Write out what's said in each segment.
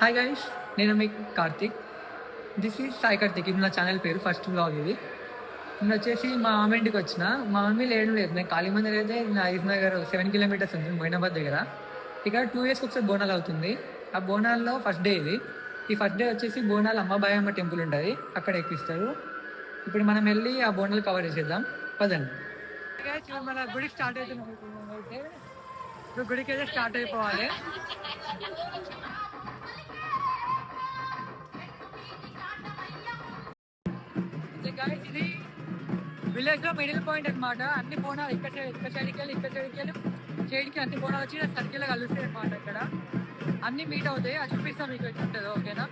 Hi guys, నేను మీ Karthik. This is Sai Karthik. ఇది నా ఛానల్ పేరు, ఫస్ట్ బ్లాగ్ ఇది. నేను వచ్చేసి మా మమ్మీ ఇంటికి వచ్చిన. మా మమ్మీ లేడు లేదు, నేను కాళీమందిర్ అయితే నా ఈజ్ నగర్ 7 కిలోమీటర్స్ ఉంది మొయినాబాద్ దగ్గర. ఇక్కడ 2 years ఒకసారి బోనాలు అవుతుంది. ఆ బోనాల్లో ఫస్ట్ డే ఇది. ఈ ఫస్ట్ డే వచ్చేసి బోనాలు అమ్మబాయమ్మ టెంపుల్ ఉంటుంది, అక్కడ ఎక్కిస్తారు. ఇప్పుడు మనం వెళ్ళి ఆ బోనాలు కవర్ చేసేద్దాం, పదండి. మన గుడి స్టార్ట్ అవుతున్నాం. అయితే ఇప్పుడు గుడికి అయితే స్టార్ట్ అయిపోవాలి. ఇది విలేజ్ లో మిడిల్ పాయింట్ అనమాట. అన్ని బోనాలు ఇక్కడ సైడ్కి వెళ్ళి సైడ్కి అన్ని బోనాలు వచ్చి సర్కిల్ కలుస్తాయి అనమాట. ఇక్కడ అన్ని మీట్ అవుతాయి, అది చూపిస్తాం మీకు ఎట్లా ఉంటుందో. ఓకేనా?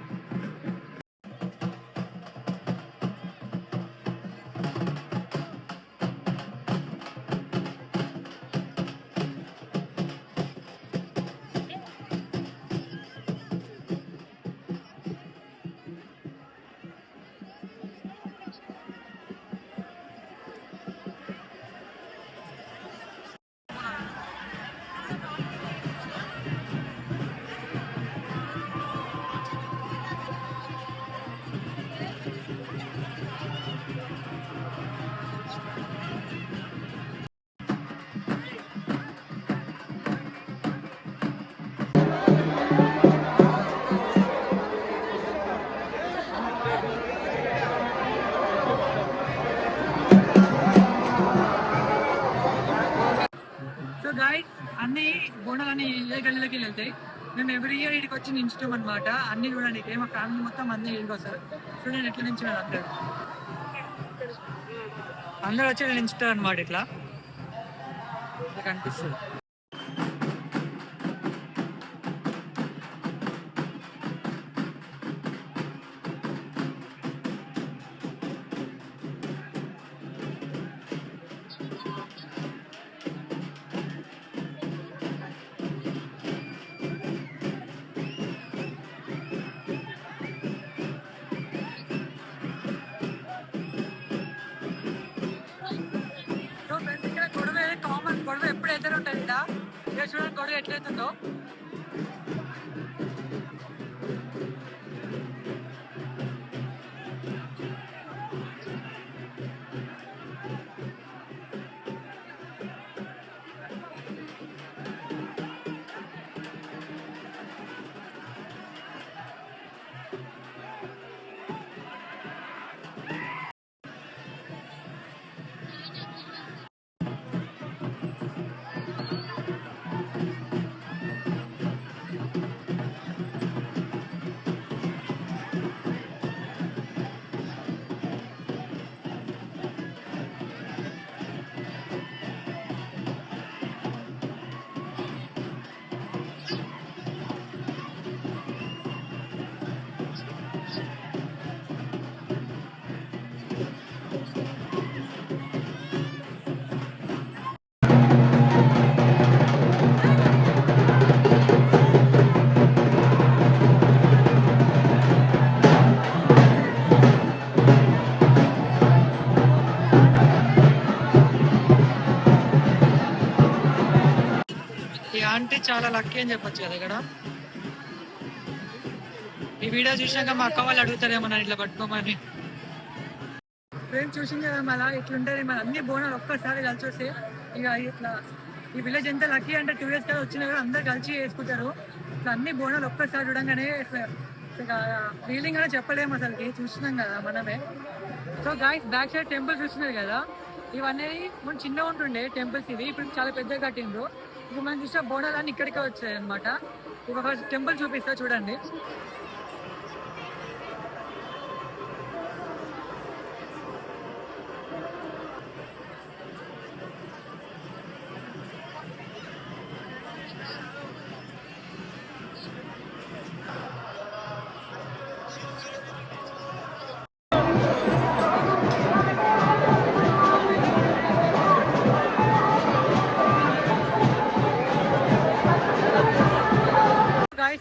అన్ని బోనాలన్నీ ఏ గల్లీలోకి వెళ్తాయి. మేము ఎవ్రీ ఇయర్ ఇక్కడికి వచ్చి నించుతాం అనమాట. అన్ని చూడండి, మా ఫ్యామిలీ మొత్తం అన్నీ ఇక్కడికి వస్తారు. చూడండి ఎట్లా నించున్నారు అందరూ వచ్చి నించుతారు అనమాట. ఇట్లా కనిపిస్తుంది. గొడవ ఎప్పుడైతే ఉంటుంది ఇక చూడండి గొడవ ఎట్లయితుందో. అంటే చాలా లక్కీ అని చెప్పొచ్చు కదా. ఇక్కడ ఈ వీడియో చూసినాక మా అక్క వాళ్ళు అడుగుతారేమో నన్ను ఇట్లా పట్టుకోమని. ఫ్రెండ్స్ చూసింది కదా మళ్ళీ ఇట్లుంటుంది. మన అన్ని బోనాలు ఒక్కసారి కలిసి వస్తే ఇక ఇట్లా ఈ విలేజ్ ఎంత లక్కీ అంటే 2 years కదా వచ్చినా కూడా అందరు కలిసి వేసుకుంటారు. ఇట్లా అన్ని బోనాలు ఒక్కసారి చూడంగానే ఇక ఫీలింగ్ అనేది చెప్పలేము అసలుకి. చూస్తున్నాం కదా మనమే. So guys, back side temple చూస్తున్నారు కదా, ఇవన్నీ మనం చిన్నగా ఉంటుండే టెంపుల్స్. ఇవి ఇప్పుడు చాలా పెద్దగా కట్టిండ్రు. ఇప్పుడు మనం చూసిన బోనాలన్నీ ఇక్కడికే వచ్చాయి అనమాట. ఒక టెంపుల్ చూపిస్తా చూడండి.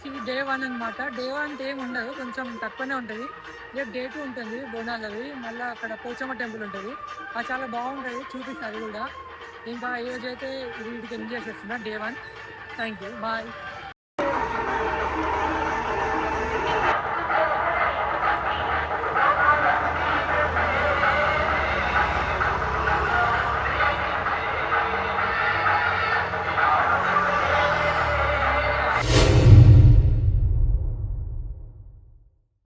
ఇది డే 1 అనమాట. డే 1 ఏమి ఉండదు, కొంచెం తక్కువనే ఉంటుంది. రేపు డే 2 ఉంటుంది బోనాలవి. మళ్ళీ అక్కడ పోచమ్మ టెంపుల్ ఉంటుంది, అది చాలా బాగుంటుంది, చూపిస్తుంది అది కూడా. ఇంకా ఈరోజు అయితే వీడికి ఎంజాయ్ చేసేస్తున్నా డే 1. Thank you, bye.